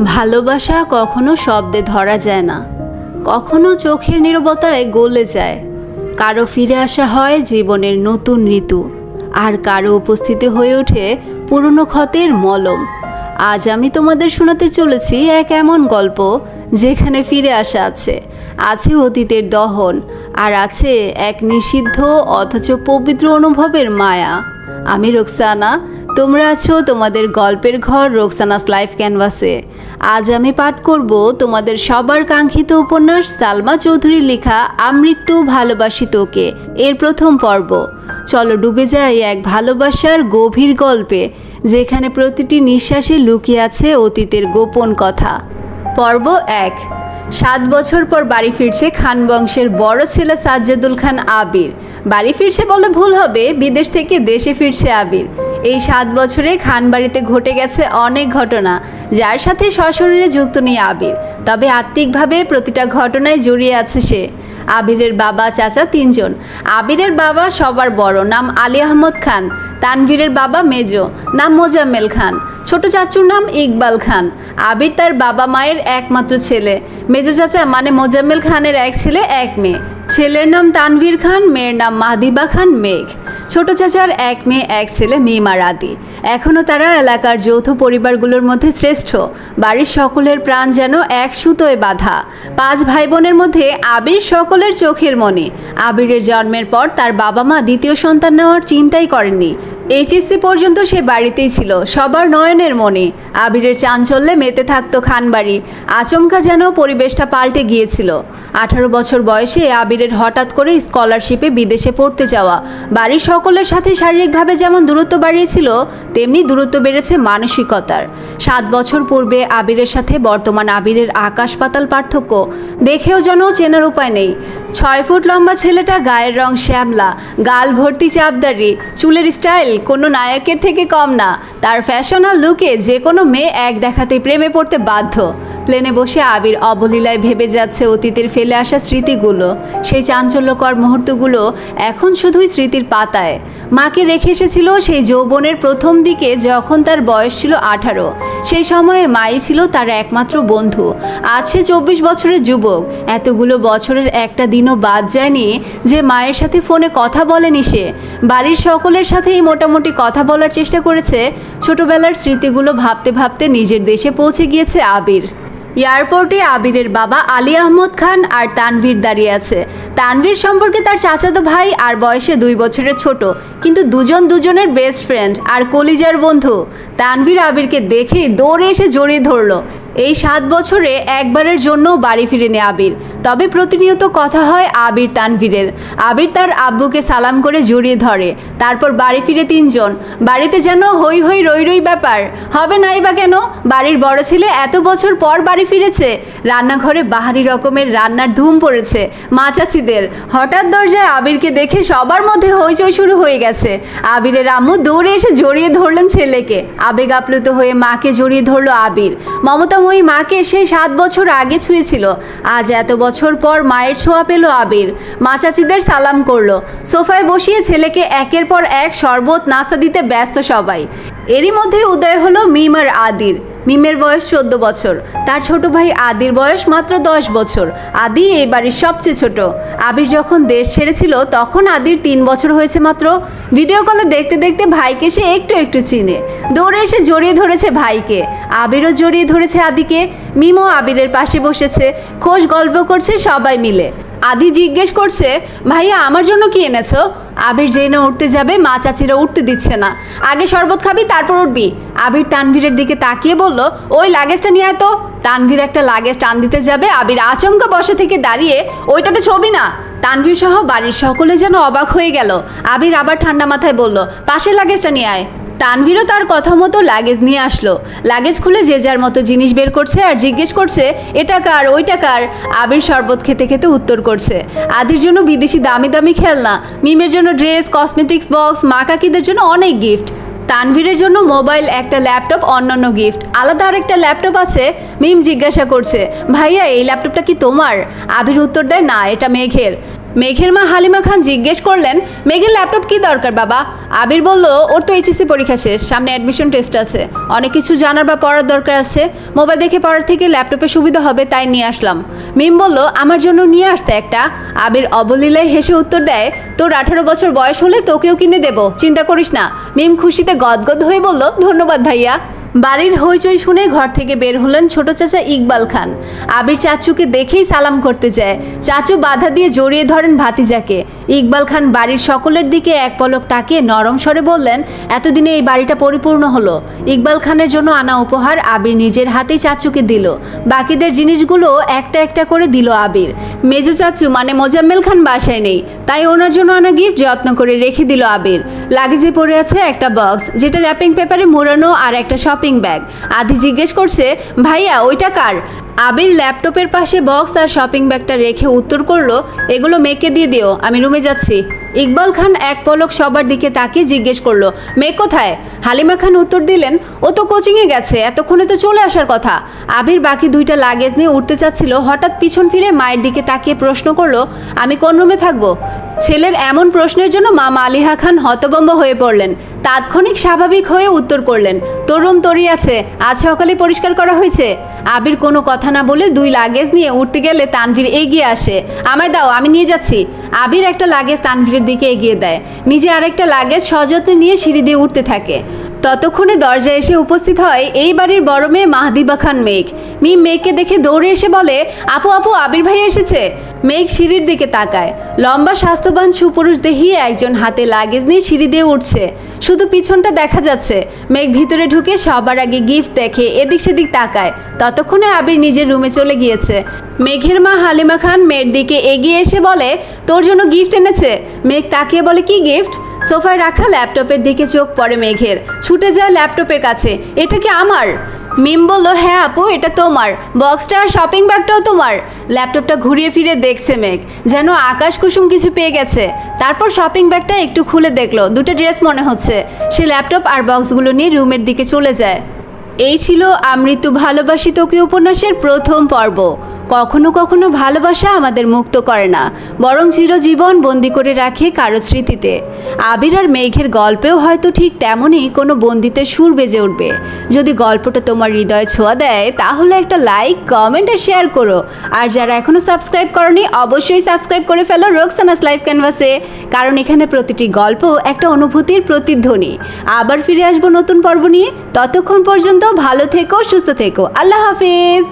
ভালোবাসা কখনো শব্দে ধরা যায় না, কখনো চোখের নীরবতায় গলে যায়। কারো ফিরে আসা হয় জীবনের নতুন ঋতু, আর কারো উপস্থিতি হয়ে ওঠে পুরনো ক্ষতের মলম। আজ আমি তোমাদের শোনাতে চলেছি এক এমন গল্প যেখানে ফিরে আসা আছে অতীতের দহন, আর আছে এক নিষিদ্ধ অথচ পবিত্র অনুভবের মায়া। আমি রোকসানা, তোমরা আছো তোমাদের গল্পের ঘর রোকসানাস লাইফ ক্যানভাসে। আজ আমি পাঠ করব তোমাদের সবার কাঙ্ক্ষিত উপন্যাস সালমা চৌধুরীর লেখা আমৃত্যু ভালোবাসি তোকে এর প্রথম পর্ব। চলো ডুবে যাই এক ভালোবাসার গভীর গল্পে, যেখানে প্রতিটি নিঃশ্বাসে লুকিয়ে আছে অতীতের গোপন কথা। পর্ব 1। 7 বছর পর বাড়ি ফিরছে খান বংশের বড় ছেলে সাজ্জাদুল খান আবির। বাড়ি ফিরছে বলে ভুল হবে, বিদেশ থেকে দেশে ফিরছে আবির। এই 7 বছরে খান বাড়িতে ঘটে গেছে অনেক ঘটনা, যার সাথে সশরীরে যুক্ত নেই আবির, তবে আত্মিকভাবে প্রতিটা ঘটনায় জড়িয়ে আছে সে। আবিরের বাবা চাচা 3 জন। আবিরের বাবা সবার বড়, নাম আলী আহমদ খান। তানভীরের বাবা মেজো, নাম মোজাম্মেল খান। ছোট চাচুর নাম ইকবাল খান। আবির তার বাবা মায়ের একমাত্র ছেলে। মেজো চাচা মানে মোজাম্মেল খানের এক ছেলে এক মেয়ে। ছেলের নাম তানভীর খান, মেয়ের নাম মাহদিবা খান মেঘ। ছোট চাচার এক মেয়ে এক ছেলে মিমা রাদি। এখনও তারা এলাকার যৌথ পরিবারগুলোর মধ্যে শ্রেষ্ঠ। বাড়ির সকলের প্রাণ যেন এক সুতোয় বাঁধা। 5 ভাই বোনের মধ্যে আবির সকলের চোখের মণি। আবিরের জন্মের পর তার বাবা মা দ্বিতীয় সন্তান নেওয়ার চিন্তাই করেননি। এইচএসসি পর্যন্ত সে বাড়িতেই ছিল, সবার নয়নের মণি। আবিরের চাঞ্চল্যে মেতে থাকতো খানবাড়ি। আচমকা যেন পরিবেশটা পাল্টে গিয়েছিল। 18 বছর বয়সে আবিরের হঠাৎ করে স্কলারশিপে বিদেশে পড়তে যাওয়া বাড়ির সকলের সাথে শারীরিকভাবে যেমন দূরত্ব বাড়িয়েছিল, তেমনি দূরত্ব বেড়েছে মানসিকতার। 7 বছর পূর্বে আবিরের সাথে বর্তমান আবিরের আকাশ পাতাল পার্থক্য। দেখেও যেন চেনার উপায় নেই। 6 ফুট লম্বা ছেলেটা, গায়ের রং শ্যামলা, গাল ভর্তি চাপদারি, চুলের স্টাইল কোনো নায়কের থেকে কম না। তার ফ্যাশন আর লুকে যে কোনো মেয়ে এক দেখাতেই প্রেমে পড়তে বাধ্য। প্লেনে বসে আবির অবলীলায় ভেবে যাচ্ছে অতীতের ফেলে আসা স্মৃতিগুলো। সেই চাঞ্চল্যকর মুহূর্তগুলো এখন শুধুই স্মৃতির পাতায়। মাকে রেখে এসেছিল সেই যৌবনের প্রথম দিকে, যখন তার বয়স ছিল 18। সেই সময়ে মাই ছিল তার একমাত্র বন্ধু। আজ সে 24 বছরের যুবক। এতগুলো বছরের একটা দিনও বাদ যায়নি যে মায়ের সাথে ফোনে কথা বলেনি সে। বাড়ির সকলের সাথেই মোটামুটি কথা বলার চেষ্টা করেছে। ছোটবেলার স্মৃতিগুলো ভাবতে ভাবতে নিজের দেশে পৌঁছে গিয়েছে আবির। এয়ারপোর্টে আবিরের বাবা আলী আহমদ খান আর তানভীর দাঁড়িয়ে আছে। তানভীর সম্পর্কে তার চাচাতো ভাই আর বয়সে 2 বছরের ছোট, কিন্তু দুজনের বেস্ট ফ্রেন্ড আর কলিজার বন্ধু। তানভীর আবিরকে দেখেই দৌড়ে এসে জড়িয়ে ধরলো। এই 7 বছরে একবারের জন্য বাড়ি ফিরেনি আবির, তবে প্রতিনিয়ত কথা হয় আবির তানভীরের। আবির তার আব্বুকে সালাম করে জড়িয়ে ধরে। তারপর বাড়ি ফিরে 3 জন। বাড়িতে যেন হই হই রই রই ব্যাপার। হবে নাই বা কেন? বাড়ির বড় ছেলে এত বছর পর বাড়ি ফিরেছে। রান্নাঘরে বাহারি রকমের রান্নার ধুম পড়েছে মা চাচিদের। হঠাৎ দরজায় আবিরকে দেখে সবার মধ্যে হইচই শুরু হয়ে গেছে। আবিরের আম্মু দৌড়ে এসে জড়িয়ে ধরলেন ছেলেকে। আবেগ আপ্লুত হয়ে মাকে জড়িয়ে ধরল আবির। মমতাময়ী মাকে সেই 7 বছর আগে ছুঁয়েছিল। আজ এত বছর পর মায়ের ছোঁয়া পেল আবির। মা চাচিদের সালাম করলো। সোফায় বসিয়ে ছেলেকে একের পর এক শরবত নাস্তা দিতে ব্যস্ত সবাই। এরই মধ্যে উদয় হলো মিম আর আদির। মিমের বয়স 14 বছর। তার ছোট ভাই আদির বয়স মাত্র 10 বছর। আদি এই বাড়ির সবচেয়ে ছোট। আবির যখন দেশ ছেড়েছিল তখন আদির 3 বছর হয়েছে মাত্র। ভিডিও কলে দেখতে দেখতে ভাইকে সে একটু চিনে। দৌড়ে এসে জড়িয়ে ধরেছে ভাইকে। আবিরও জড়িয়ে ধরেছে আদিকে। মিমও আবিরের পাশে বসেছে। খোশ গল্প করছে সবাই মিলে। আদি জিজ্ঞেস করছে, ভাইয়া আমার জন্য কি এনেছো? আবির যেই না উঠতে যাবে, মা চাচিরা উঠতে দিচ্ছে না। আগে শরবত খাবি তারপর উঠবি। আবির তানভীরের দিকে তাকিয়ে বলল, ওই লাগেজটা নিয়ে আয় তো। তানভীর একটা লাগেজ টান দিতে যাবে, আবির আচমকা বসে থেকে দাঁড়িয়ে, ওইটাতে ছবি না। তানভীর সহ বাড়ির সকলে যেন অবাক হয়ে গেল। আবির আবার ঠান্ডা মাথায় বলল, পাশের লাগেজটা নিয়ে আয়। তানভীরও তার কথা মতো লাগেজ নিয়ে আসলো। লাগেজ খুলে যে যার মতো জিনিস বের করছে আর জিজ্ঞেস করছে, এটা কার, ওইটা কার? আবির শরবত খেতে খেতে উত্তর করছে, আদির জন্য বিদেশি দামি দামি খেলনা, মিমের জন্য ড্রেস, কসমেটিক্স বক্স, মা কাকিদের জন্য অনেক গিফট, তানভীরের জন্য মোবাইল, একটা ল্যাপটপ, অন্যান্য গিফট। আলাদা আরেকটা ল্যাপটপ আছে। মিম জিজ্ঞাসা করছে, ভাইয়া এই ল্যাপটপটা কি তোমার? আবির উত্তর দেয়, না এটা মেঘের। মেঘের মা হালিমা খান জিজ্ঞেস করলেন, মেঘের ল্যাপটপ কি দরকার বাবা? আবির বলল, ওর তো এইচএসসি পরীক্ষা শেষ, সামনে অ্যাডমিশন টেস্ট আছে, অনেক কিছু জানার বা পড়ার দরকার আছে, মোবাইল দেখে পড়ার থেকে ল্যাপটপে সুবিধা হবে, তাই নিয়ে আসলাম। মিম বলল, আমার জন্য নিয়ে আসতে একটা। আবির অবলীলায় হেসে উত্তর দেয়, তোর 18 বছর বয়স হলে তোকেও কিনে দেবো, চিন্তা করিস না। মিম খুশিতে গদগদ হয়ে বলল, ধন্যবাদ ভাইয়া। বাড়ির হইচই শুনে ঘর থেকে বের হলেন ছোট চাচা ইকবাল খান। আবির চাচুকে দেখেই সালাম করতে যায়। চাচু বাধা দিয়ে জড়িয়ে ধরেন ভাতিজাকে। ইকবাল খান বাড়ির সকলের দিকে এক পলক তাকিয়ে নরম স্বরে বললেন, এতদিনে এই বাড়িটা পরিপূর্ণ হলো। ইকবাল খানের জন্য আনা উপহার আবির নিজের হাতেই চাচুকে দিল। বাকিদের জিনিসগুলো একটা একটা করে দিল আবির। মেজো চাচু মানে মোজাম্মেল খান বাসায় নেই, তাই ওনার জন্য আনা গিফট যত্ন করে রেখে দিল আবির। লাগেজে পড়ে আছে একটা বক্স, যেটা র্যাপিং পেপারে মোড়ানো, আর একটা শপিং ব্যাগ। আদি জিজ্ঞেস করছে, ভাইয়া ওইটা কার? আবির ল্যাপটপের পাশে বক্স আর শপিং ব্যাগটা রেখে উত্তর করলো, এগুলো মেয়েকে দিয়ে দিও, আমি রুমে যাচ্ছি। ইকবাল খান এক পলক সবার দিকে তাকিয়ে জিজ্ঞেস করলো, মেয়ে কোথায়? হালিমা খান উত্তর দিলেন, ও তো কোচিংয়ে গেছে, এতক্ষণে তো চলে আসার কথা। আবির বাকি দুইটা লাগেজ নিয়ে উঠতে চাচ্ছিল, হঠাৎ পিছন ফিরে মায়ের দিকে তাকিয়ে প্রশ্ন করলো, আমি কোন রুমে থাকবো? ছেলের এমন প্রশ্নের জন্য মা মালিহা খান হতভম্ব হয়ে পড়লেন। তাৎক্ষণিক স্বাভাবিক হয়ে উত্তর করলেন, তোর রুম তোরই আছে, আজ সকালে পরিষ্কার করা হয়েছে। আবির কোনো কথা না বলে দুই লাগেজ নিয়ে উঠতে গেলে তানভীর এগিয়ে আসে, আমায় দাও, আমি নিয়ে যাচ্ছি। আবির একটা লাগেজ তানভীরের দিকে এগিয়ে দেয়, নিজে আরেকটা লাগেজ সযত্নে নিয়ে সিঁড়ি দিয়ে উঠতে থাকে। ততক্ষণে দরজায় এসে উপস্থিত হয় এই বাড়ির বড় মেয়ে মাহদিবা খান মেঘ। মিম মেঘকে দেখে দৌড়ে এসে বলে, আপু আপু, আবির ভাই এসেছে। মেঘ সিঁড়ির দিকে তাকায়, লম্বা স্বাস্থ্যবান সুপুরুষ দেখিয়ে একজন হাতে লাগেজ নিয়ে সিঁড়ি দিয়ে উঠছে, শুধু পিছনটা দেখা যাচ্ছে। মেঘ ভিতরে ঢুকে সবার আগে গিফট দেখে এদিক সেদিক তাকায়। ততক্ষণে আবির নিজের রুমে চলে গিয়েছে। মেঘের মা হালিমা খান মেয়ের দিকে এগিয়ে এসে বলে, তোর জন্য গিফট এনেছে। মেঘ তাকিয়ে বলে, কি গিফট? সোফায় রাখা ল্যাপটপের দিকে চোখ পড়ে মেঘের, ছুটে যায় ল্যাপটপের কাছে, এটা কি আমার? মিম বলল, হ্যাঁ আপু, এটা তোমার, বক্সটা আর শপিং ব্যাগটাও তোমার। ল্যাপটপটা ঘুরিয়ে ফিরে দেখছে মেঘ, যেন আকাশ কুসুম কিছু পেয়ে গেছে। তারপর শপিং ব্যাগটা একটু খুলে দেখলো, দুটো ড্রেস মনে হচ্ছে। সে ল্যাপটপ আর বক্সগুলো নিয়ে রুমের দিকে চলে যায়। এই ছিল আমৃত্যু ভালোবাসি তোকে উপন্যাসের প্রথম পর্ব। কখনো কখনো ভালোবাসা আমাদের মুক্ত করে না, বরং চিরজীবন বন্দি করে রাখে কারো স্মৃতিতে। আবির আর মেঘের গল্পেও হয়তো ঠিক তেমনই কোনো বন্দিতে সুর বেজে উঠবে। যদি গল্পটা তোমার হৃদয়ে ছোঁয়া দেয়, তাহলে একটা লাইক, কমেন্ট আর শেয়ার করো। আর যারা এখনও সাবস্ক্রাইব করনি, অবশ্যই সাবস্ক্রাইব করে ফেলো রোকসানাস লাইফ ক্যানভাসে, কারণ এখানে প্রতিটি গল্প একটা অনুভূতির প্রতিধ্বনি। আবার ফিরে আসবো নতুন পর্ব নিয়ে। ততক্ষণ পর্যন্ত ভালো থেকো, সুস্থ থেকো। আল্লাহ হাফিজ।